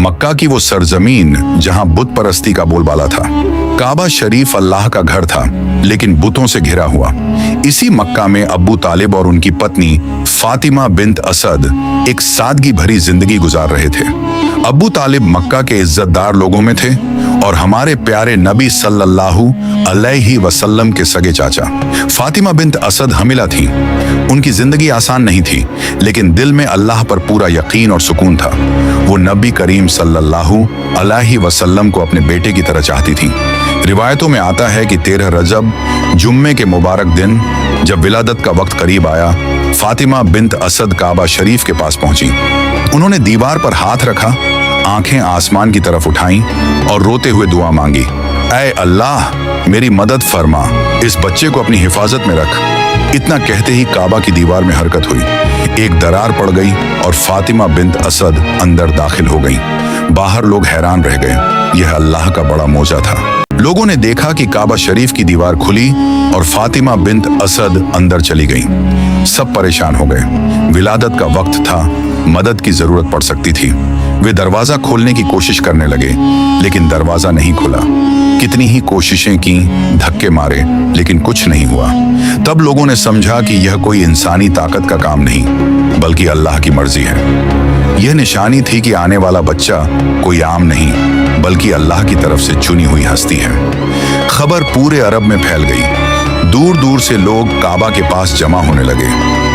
मक्का की वो सरजमीन जहां बुत परस्ती का बोलबाला था। काबा शरीफ अल्लाह का घर था, लेकिन बुतों से घिरा हुआ। इसी मक्का में अब्बू तालिब और उनकी पत्नी फातिमा बिन्त असद एक सादगी भरी जिंदगी गुजार रहे थे। अब्बू तालिब मक्का के इज्जतदार लोगों में थे और हमारे प्यारे नबी सल्लल्लाहु अलैहि वसल्लम के सगे चाचा। फातिमा बिन्त असद हमिला थी। उनकी जिंदगी आसान नहीं थी, लेकिन दिल में अल्लाह पर पूरा यकीन और सुकून था। वो नबी करीम सल्लल्लाहु अलैहि वसल्लम को अपने बेटे की तरह चाहती थी। रिवायतों में आता है कि 13 रजब जुम्मे के मुबारक दिन जब विलादत का वक्त करीब आया, फातिमा बिन्त असद काबा शरीफ के पास पहुंची। उन्होंने दीवार पर हाथ रखा, आंखें आसमान की तरफ उठाईं और रोते हुए दुआ मांगी, ऐ अल्लाह मेरी मदद फरमा, इस बच्चे को अपनी हिफाजत में रख। इतना कहते ही काबा की दीवार में हरकत हुई, एक दरार पड़ गई और फातिमा बिन्त असद अंदर दाखिल हो गई। बाहर लोग हैरान रह गए। यह अल्लाह का बड़ा मौजा था। लोगों ने देखा कि काबा शरीफ की दीवार खुली और फातिमा बिन्त असद अंदर चली गईं। सब परेशान हो गए। विलादत का वक्त था, मदद की जरूरत पड़ सकती थी। वे दरवाजा खोलने की कोशिश करने लगे, लेकिन दरवाजा नहीं खुला। कितनी ही कोशिशें की, धक्के मारे, लेकिन कुछ नहीं हुआ। तब लोगों ने समझा कि यह कोई इंसानी ताकत का काम नहीं, बल्कि अल्लाह की मर्जी है। यह निशानी थी कि आने वाला बच्चा कोई आम नहीं, बल्कि अल्लाह की तरफ से चुनी हुई हस्ती है। खबर पूरे अरब में फैल गई। दूर दूर से लोग काबा के पास जमा होने लगे।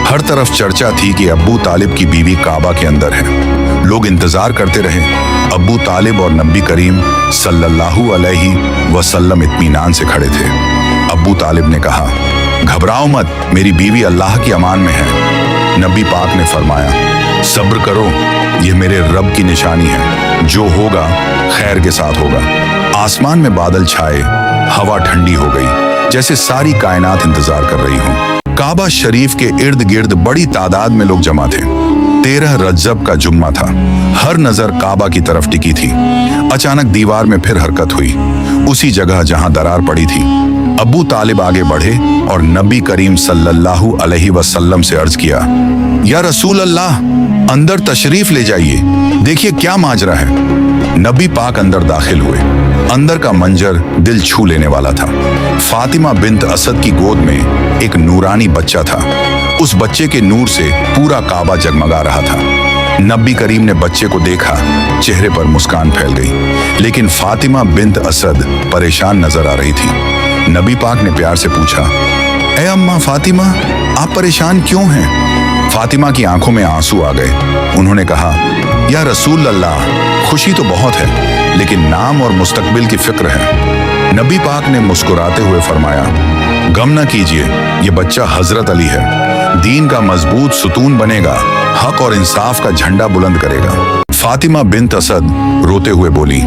हर तरफ चर्चा थी कि अब्बू तालिब की बीवी काबा के अंदर है। लोग इंतजार करते रहे। अब्बू तालिब और नबी करीम सल्लल्लाहु अलैहि वसल्लम इत्मीनान से खड़े थे। अब्बू तालिब ने कहा, घबराओ मत, मेरी बीवी अल्लाह की अमान में है। नबी पाक ने फरमाया, सब्र करो, यह मेरे रब की निशानी है। जो होगा खैर के साथ होगा। आसमान में बादल छाए, हवा ठंडी हो गई, जैसे सारी कायनात इंतजार कर रही हो। काबा शरीफ के इर्द गिर्द बड़ी तादाद में लोग जमा थे। 13 रजब का जुम्मा था। हर नजर काबा की तरफ टिकी थी। अचानक दीवार में फिर हरकत हुई, उसी जगह जहां दरार पड़ी थी। अब्बू तालिब आगे बढ़े और नबी करीम सल्लल्लाहु अलैहि वसल्लम से अर्ज किया, या रसूल अल्लाह, अंदर तशरीफ ले जाइए, देखिए क्या माजरा है। नबी पाक अंदर दाखिल हुए। अंदर का मंजर दिल छू लेने वाला था। फातिमा बिन्त असद की गोद में एक नूरानी बच्चा था। उस बच्चे के नूर से पूरा काबा जगमगा रहा था। नबी करीम ने बच्चे को देखा, चेहरे पर मुस्कान फैल गई, लेकिन फातिमा बिन्त असद परेशान नजर आ रही थी। नबी पाक ने प्यार से पूछा, ए अम्मा फातिमा, आप परेशान क्यों हैं? फातिमा की आंखों में आंसू आ गए। उन्होंने कहा, या रसूल अल्लाह, खुशी तो बहुत है, लेकिन नाम और मुस्तकबिल की फिक्र है। नबी पाक ने मुस्कुराते हुए फरमाया, गम न कीजिए, ये बच्चा हजरत अली है। दीन का मजबूत सुतून बनेगा, हक और इंसाफ का झंडा बुलंद करेगा। फातिमा बिन्त असद रोते हुए बोली,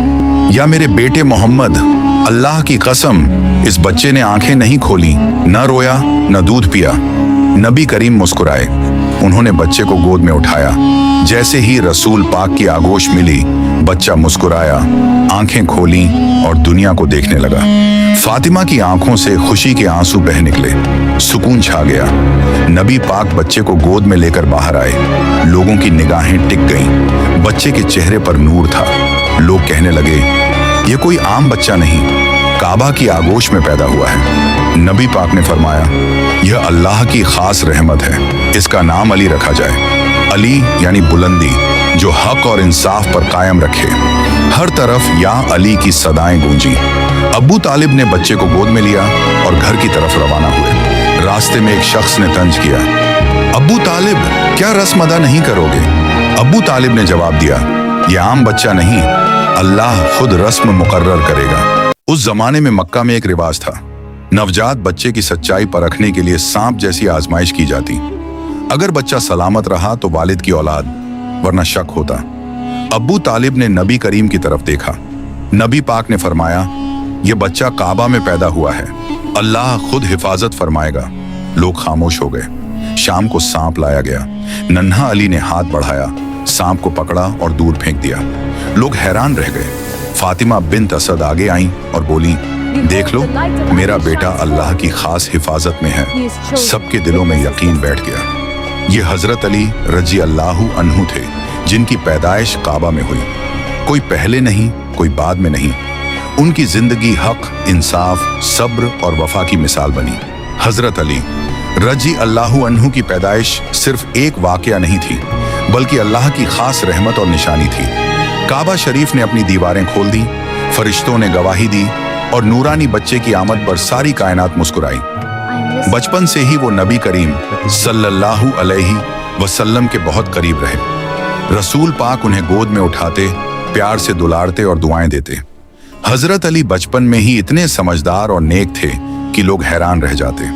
या मेरे बेटे मोहम्मद, अल्लाह की कसम, इस बच्चे ने आंखें नहीं खोली, न रोया न दूध पिया। नबी करीम मुस्कुराए। उन्होंने बच्चे को गोद में उठाया। जैसे ही रसूल पाक की आगोश मिली, बच्चा मुस्कुराया, आंखें खोली और दुनिया को देखने लगा। फातिमा की आंखों से खुशी के आंसू बह निकले। सुकून छा गया। नबी पाक बच्चे को गोद में लेकर बाहर आए। लोगों की निगाहें टिक गईं। बच्चे के चेहरे पर नूर था। लोग कहने लगे, ये कोई आम बच्चा नहीं, काबा की आगोश में पैदा हुआ है। नबी पाक ने फरमाया, यह अल्लाह की खास रहमत है, इसका नाम अली रखा जाए। अली यानी बुलंदी, जो हक और इंसाफ पर कायम रखे। हर तरफ या अली की सदाएं गूंजी। अब्बू तालिब ने बच्चे को गोद में लिया और घर की तरफ रवाना हुए। रास्ते में एक शख्स ने तंज किया, अब्बू तालिब, क्या रस्म अदा नहीं करोगे? अब्बू तालिब ने जवाब दिया, यह आम बच्चा नहीं, अल्लाह खुद रस्म मुकर्रर करेगा। उस जमाने में मक्का में एक रिवाज था, नवजात बच्चे की सच्चाई परखने के लिए सांप जैसी आजमाइश की जाती। अगर बच्चा सलामत रहा तो वालिद की औलाद, वरना शक होता। अब्बू तालिब ने नबी करीम की तरफ देखा। नबी पाक ने फरमाया, यह बच्चा काबा में पैदा हुआ है, अल्लाह खुद हिफाजत फरमाएगा। लोग खामोश हो गए। शाम को सांप लाया गया। नन्हा अली ने हाथ बढ़ाया, सांप को पकड़ा और दूर फेंक दिया। लोग हैरान रह गए। फातिमा बिन्त असद आगे आईं और बोली, देख लो, मेरा बेटा अल्लाह की खास हिफाजत में है। सबके दिलों में यकीन बैठ गया। ये हजरत अली रजी अल्लाहु अन्हु थे, जिनकी पैदाइश काबा में हुई। कोई पहले नहीं, कोई बाद में नहीं। उनकी जिंदगी हक, इंसाफ, सब्र और वफा की मिसाल बनी। हजरत अली रजी अल्लाहु अन्हु की पैदाइश सिर्फ एक वाकया नहीं थी, बल्कि अल्लाह की खास रहमत और निशानी थी। काबा शरीफ ने अपनी दीवारें खोल दी, फरिश्तों ने गवाही दी और नूरानी बच्चे की आमद पर सारी कायनात मुस्कुराई। बचपन से ही वो नबी करीम सल्लल्लाहु अलैहि वसल्लम के बहुत करीब रहे। रसूल पाक उन्हें गोद में उठाते, प्यार से दुलारते और दुआएं देते। हजरत अली बचपन में ही इतने समझदार और नेक थे कि लोग हैरान रह जाते।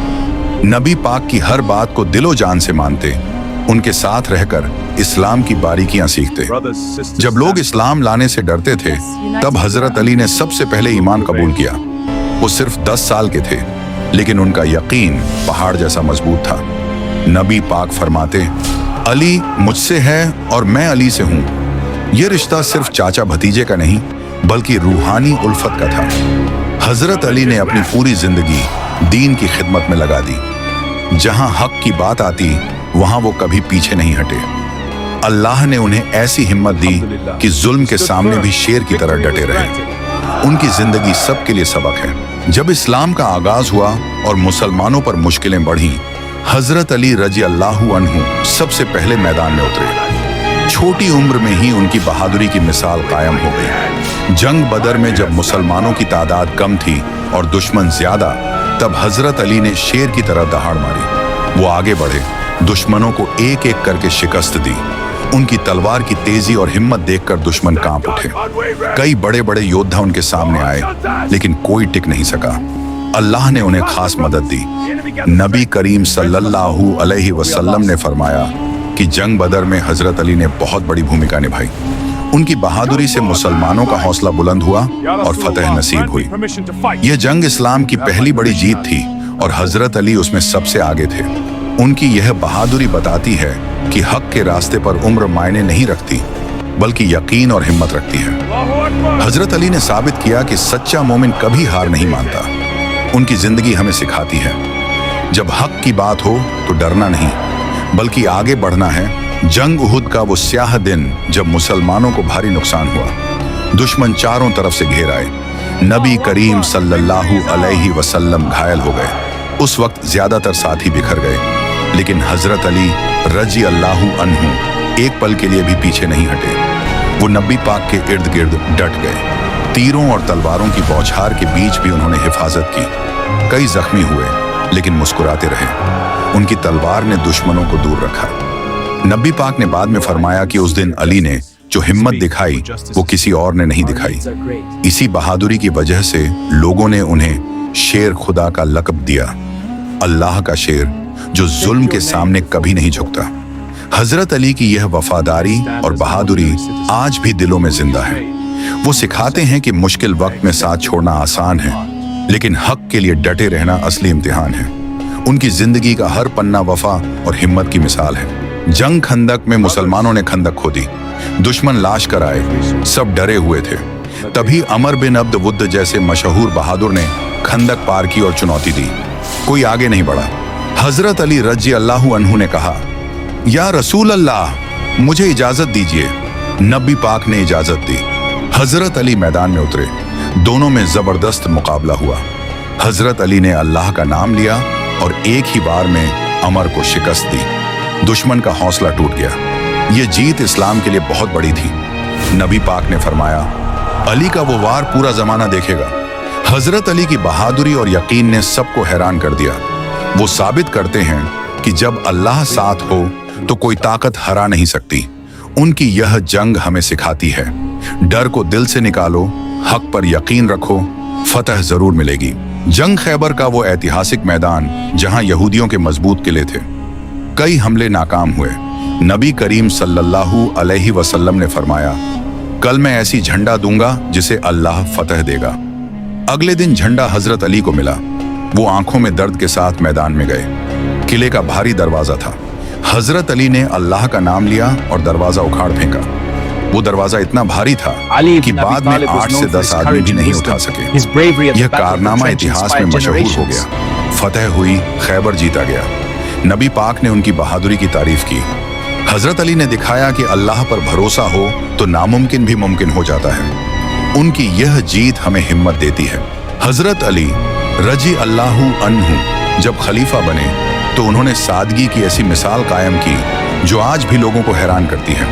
नबी पाक की हर बात को दिलो जान से मानते, उनके साथ रहकर इस्लाम की बारीकियां सीखते। जब लोग इस्लाम लाने से डरते थे, तब हजरत अली ने सबसे पहले ईमान कबूल किया। वो सिर्फ 10 साल के थे, लेकिन उनका यकीन पहाड़ जैसा मजबूत था। नबी पाक फरमाते, अली मुझसे है और मैं अली से हूँ। ये रिश्ता सिर्फ चाचा भतीजे का नहीं, बल्कि रूहानी उल्फत का था। हजरत अली ने अपनी पूरी जिंदगी दीन की खिदमत में लगा दी। जहां हक की बात आती, वहां वो कभी पीछे नहीं हटे। अल्लाह ने उन्हें ऐसी हिम्मत दी कि जुल्म के सामने भी शेर की तरह डटे रहे। उनकी जिंदगी सबके लिए सबक है। जब इस्लाम का आगाज हुआ और मुसलमानों पर मुश्किलें बढ़ी, हजरत अली रजी अल्लाहु अन्हु सबसे पहले मैदान में उतरे। छोटी उम्र में ही उनकी बहादुरी की मिसाल कायम हो गई। जंग बदर में जब मुसलमानों की तादाद कम थी और दुश्मन ज्यादा, तब हजरत अली ने शेर की तरह दहाड़ मारी। वो आगे बढ़े, दुश्मनों को एक एक करके शिकस्त दी। उनकी तलवार की तेजी और हिम्मत देखकर दुश्मन कांप उठे। कई बड़े बड़े योद्धा उनके सामने आए, लेकिन कोई टिक नहीं सका। अल्लाह ने उन्हें खास मदद दी। नबी करीम सल्लल्लाहु अलैहि वसल्लम ने फरमाया कि जंग बदर में हजरत अली ने बहुत बड़ी भूमिका निभाई। उनकी बहादुरी से मुसलमानों का हौसला बुलंद हुआ और फतह नसीब हुई। यह जंग इस्लाम की पहली बड़ी जीत थी और हजरत अली उसमें सबसे आगे थे। उनकी यह बहादुरी बताती है कि हक के रास्ते पर उम्र मायने नहीं रखती, बल्कि यकीन और हिम्मत रखती है। हजरत अली ने साबित किया कि सच्चा मोमिन कभी हार नहीं मानता। उनकी जिंदगी हमें सिखाती है, जब हक की बात हो तो डरना नहीं, बल्कि आगे बढ़ना है। जंग उहुद का वो स्याह दिन जब मुसलमानों को भारी नुकसान हुआ, दुश्मन चारों तरफ से घेर आए। नबी करीम सल्लल्लाहु अलैहि वसल्लम घायल हो गए। उस वक्त ज्यादातर साथी बिखर गए, लेकिन हजरत अली रजी अल्लाहु अन्हु एक पल के लिए भी पीछे नहीं हटे। वो नबी पाक के इर्द गिर्द डट गए। तीरों और तलवारों की बौछार के बीच भी उन्होंने हिफाजत की। कई जख्मी हुए, लेकिन मुस्कुराते रहे। उनकी तलवार ने दुश्मनों को दूर रखा। नबी पाक ने बाद में फरमाया कि उस दिन अली ने जो हिम्मत दिखाई, वो किसी और ने नहीं दिखाई। इसी बहादुरी की वजह से लोगों ने उन्हें शेर खुदा का लक़ब दिया, अल्लाह का शेर जो जुल्म के सामने कभी नहीं झुकता। हजरत अली की यह वफादारी और बहादुरी आज भी दिलों में जिंदा है। वो सिखाते हैं कि मुश्किल वक्त में साथ छोड़ना आसान है, लेकिन हक के लिए डटे रहना असली इम्तिहान है। उनकी जिंदगी का हर पन्ना वफा और हिम्मत की मिसाल है। जंग खंदक में मुसलमानों ने खंदक खोदी, दुश्मन लाश कर आए, सब डरे हुए थे। तभी अमर बिन अब्द वुद्द जैसे मशहूर बहादुर ने खंदक पार की और चुनौती दी। कोई आगे नहीं बढ़ा। हजरत अली रजी अल्लाहु अन्हु ने कहा, या रसूल अल्लाह, मुझे इजाजत दीजिए। नबी पाक ने इजाजत दी। हजरत अली मैदान में उतरे। दोनों में जबरदस्त मुकाबला हुआ। हजरत अली ने अल्लाह का नाम लिया और एक ही बार में अमर को शिकस्त दी। दुश्मन का हौसला टूट गया। ये जीत इस्लाम के लिए बहुत बड़ी थी। नबी पाक ने फरमाया, अली का वो वार पूरा जमाना देखेगा। हजरत अली की बहादुरी और यकीन ने सबको हैरान कर दिया। वो साबित करते हैं कि जब अल्लाह साथ हो तो कोई ताकत हरा नहीं सकती। उनकी यह जंग हमें सिखाती है, डर को दिल से निकालो, हक पर यकीन रखो, फतह जरूर मिलेगी। जंग खैबर का वो ऐतिहासिक मैदान जहां यहूदियों के मजबूत किले थे, कई हमले नाकाम हुए। नबी करीम सल्लल्लाहु अलैहि वसल्लम ने फरमाया, कल मैं ऐसी झंडा दूंगा जिसे अल्लाह फतह देगा। अगले दिन झंडा हजरत अली को मिला। वो आंखों में दर्द के साथ मैदान में गए। किले का भारी दरवाजा था। हजरत अली ने अल्लाह का नाम लिया और दरवाजा उखाड़ फेंका। वो दरवाजा इतना भारी था कि बाद में 8 से 10 आदमी भी नहीं उठा सके। यह कारनामा इतिहास में मशहूर हो गया। फतह हुई, खैबर जीता गया। नबी पाक ने उनकी बहादुरी की तारीफ की। हजरत अली ने दिखाया कि अल्लाह पर भरोसा हो तो नामुमकिन भी मुमकिन हो जाता है। उनकी यह जीत हमें हिम्मत देती है। हजरत अली रजी अल्लाहु अन्हु जब खलीफा बने तो उन्होंने सादगी की ऐसी मिसाल कायम की जो आज भी लोगों को हैरान करती है।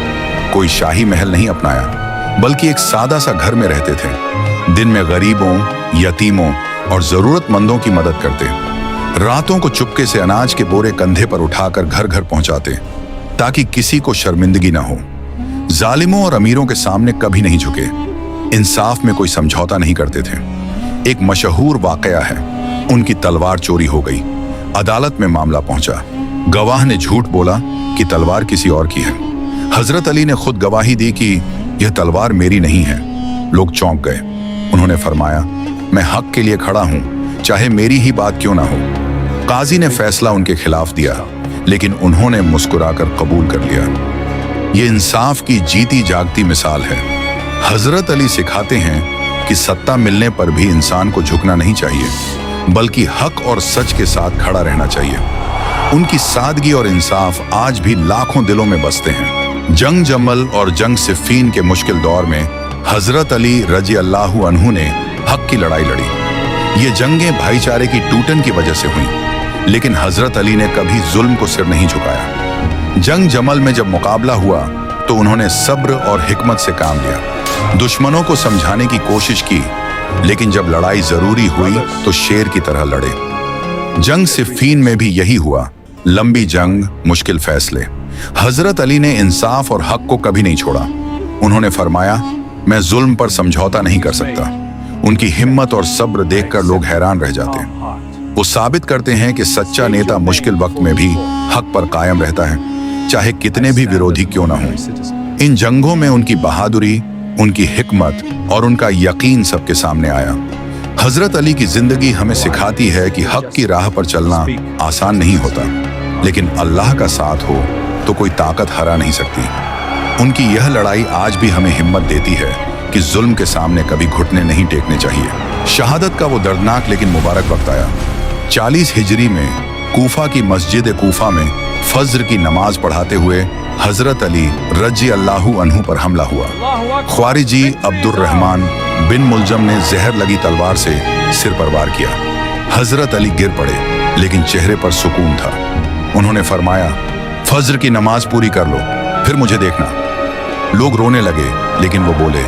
कोई शाही महल नहीं अपनाया, बल्कि एक सादा सा घर में रहते थे। दिन में गरीबों, यतीमों और जरूरतमंदों की मदद करते। रातों को चुपके से अनाज के बोरे कंधे पर उठाकर घर घर पहुंचाते ताकि किसी को शर्मिंदगी ना हो। जालिमों और अमीरों के सामने कभी नहीं झुके। इंसाफ में कोई समझौता नहीं करते थे। एक मशहूर वाकया है, उनकी तलवार चोरी हो गई। अदालत में मामला पहुंचा। गवाह ने झूठ बोला कि तलवार किसी और की है। हजरत अली ने खुद गवाही दी कि यह तलवार मेरी नहीं है। लोग चौंक गए। उन्होंने फरमाया, मैं हक के लिए खड़ा हूं, चाहे मेरी ही बात क्यों ना हो। काजी ने फैसला उनके खिलाफ दिया, लेकिन उन्होंने मुस्कुराकर कबूल कर लिया। ये इंसाफ की जीती जागती मिसाल है। हजरत अली सिखाते हैं कि सत्ता मिलने पर भी इंसान को झुकना नहीं चाहिए, बल्कि हक और सच के साथ खड़ा रहना चाहिए। उनकी सादगी और इंसाफ आज भी लाखों दिलों में बसते हैं। जंग जमल और जंग सिफ़ीन के मुश्किल दौर में हजरत अली रजी अल्लाहु अन्हु ने हक की लड़ाई लड़ी। ये जंगें भाईचारे की टूटन की वजह से हुई, लेकिन हजरत अली ने कभी जुल्म को सिर नहीं झुकाया। जंग जमल में जब मुकाबला हुआ तो उन्होंने सब्र और हिकमत से काम लिया। दुश्मनों को समझाने की कोशिश की, लेकिन जब लड़ाई जरूरी हुई तो शेर की तरह लड़े। जंग सिफ़ीन में भी यही हुआ। लंबी जंग, मुश्किल फैसले। हजरत अली ने इंसाफ और हक को कभी नहीं छोड़ा। उन्होंने फरमाया, मैं जुल्म पर समझौता नहीं कर सकता। उनकी हिम्मत और सब्र देखकर लोग हैरान रह जाते हैं। वो साबित करते हैं कि सच्चा नेता मुश्किल वक्त में भी हक पर कायम रहता है, चाहे कितने भी विरोधी क्यों ना हों। इन जंगों में उनकी बहादुरी, उनकी हिकमत और उनका यकीन सबके सामने आया। हजरत अली की जिंदगी हमें सिखाती है कि हक की राह पर चलना आसान नहीं होता, लेकिन अल्लाह का साथ हो तो कोई ताकत हरा नहीं सकती। उनकी यह लड़ाई आज भी हमें हिम्मत देती है कि जुल्म के सामने कभी घुटने नहीं टेकने चाहिए। शहादत का वो दर्दनाक लेकिन मुबारक वक्त आया। 40 हिजरी में कूफा की मस्जिद कूफा में फज्र की नमाज पढ़ाते हुए हजरत अली रजी अल्लाहु अन्हु पर हमला हुआ। ख्वारिजी अब्दुर्रहमान बिन मुलजम ने जहर लगी तलवार से सिर पर वार किया। हजरत अली गिर पड़े, लेकिन चेहरे पर सुकून था। उन्होंने फरमाया, फज्र की नमाज पूरी कर लो, फिर मुझे देखना। लोग रोने लगे, लेकिन वो बोले,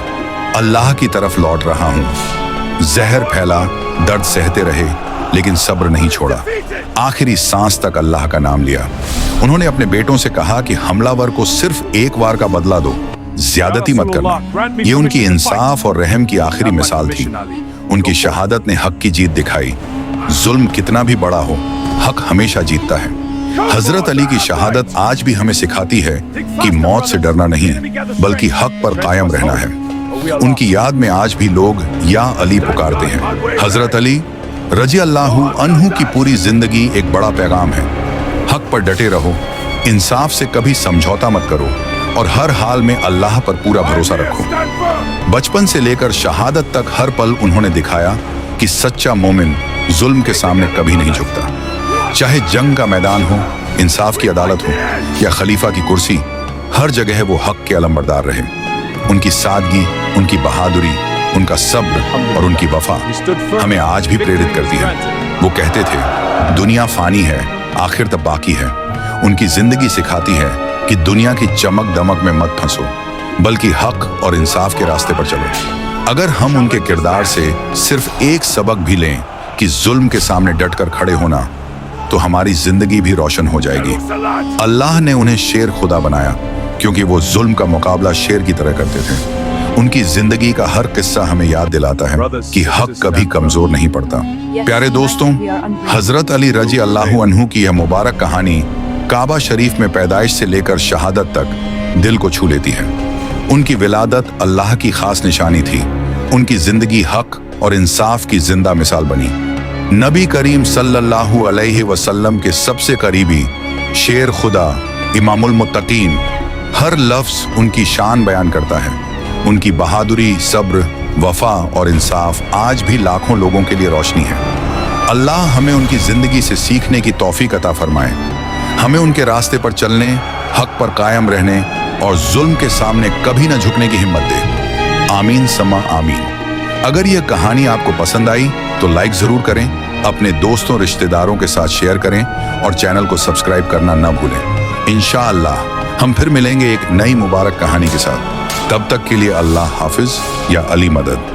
अल्लाह की तरफ लौट रहा हूं। जहर फैला, दर्द सहते रहे, लेकिन सब्र नहीं छोड़ा। आखिरी सांस तक अल्लाह का नाम लिया। उन्होंने अपने बेटों से कहा कि हमलावर को सिर्फ एक वार का बदला दो, ज्यादती मत करना। ये उनकी इंसाफ और रहम की आखिरी मिसाल थी। उनकी शहादत ने हक की जीत दिखाई। जुल्म कितना भी बड़ा हो, हक हमेशा जीतता है। हजरत अली की शहादत आज भी हमें सिखाती है कि मौत से डरना नहीं, बल्कि हक पर कायम रहना है। उनकी याद में आज भी लोग या अली पुकारते हैं। हजरत अली रजी अल्लाहु अन्हु की पूरी जिंदगी एक बड़ा पैगाम है। हक पर डटे रहो, इंसाफ से कभी समझौता मत करो और हर हाल में अल्लाह पर पूरा भरोसा रखो। बचपन से लेकर शहादत तक हर पल उन्होंने दिखाया कि सच्चा मोमिन जुल्म के सामने कभी नहीं झुकता। चाहे जंग का मैदान हो, इंसाफ की अदालत हो या खलीफा की कुर्सी, हर जगह वो हक के अलंबरदार रहे। उनकी सादगी, उनकी बहादुरी, उनका सब्र और उनकी वफा हमें आज भी प्रेरित करती है। वो कहते थे, दुनिया फानी है, आखिर तब बाकी है। उनकी जिंदगी सिखाती है कि दुनिया की चमक दमक में मत फंसो, बल्कि हक और इंसाफ के रास्ते पर चलो। अगर हम उनके किरदार से सिर्फ एक सबक भी लें कि जुल्म के सामने डटकर खड़े होना, तो हमारी जिंदगी भी रोशन हो जाएगी। अल्लाह ने उन्हें शेर खुदा बनाया, क्योंकि वो जुल्म का मुकाबला शेर की तरह करते थे। उनकी जिंदगी का हर किस्सा हमें याद दिलाता है कि हक कभी कमजोर नहीं पड़ता। प्यारे दोस्तों, हजरत अली रजी अल्लाहु अन्हु की यह मुबारक कहानी काबा शरीफ में पैदाइश से लेकर शहादत तक दिल को छू लेती है। उनकी विलादत अल्लाह की खास निशानी थी। उनकी जिंदगी हक और इंसाफ की जिंदा मिसाल बनी। नबी करीम सल्लल्लाहु अलैहि वसल्लम के सबसे करीबी शेर खुदा इमामुल मुत्तकीन, हर लफ्ज उनकी शान बयान करता है। उनकी बहादुरी, सब्र, वफा और इंसाफ आज भी लाखों लोगों के लिए रोशनी है। अल्लाह हमें उनकी जिंदगी से सीखने की तौफीक अता फरमाए। हमें उनके रास्ते पर चलने हक पर कायम रहने और जुल्म के सामने कभी न झुकने की हिम्मत दे। आमीन समा आमीन। अगर यह कहानी आपको पसंद आई तो लाइक जरूर करें, अपने दोस्तों रिश्तेदारों के साथ शेयर करें और चैनल को सब्सक्राइब करना न भूलें। इंशाअल्लाह हम फिर मिलेंगे एक नई मुबारक कहानी के साथ। तब तक के लिए अल्लाह हाफिज या अली मदद।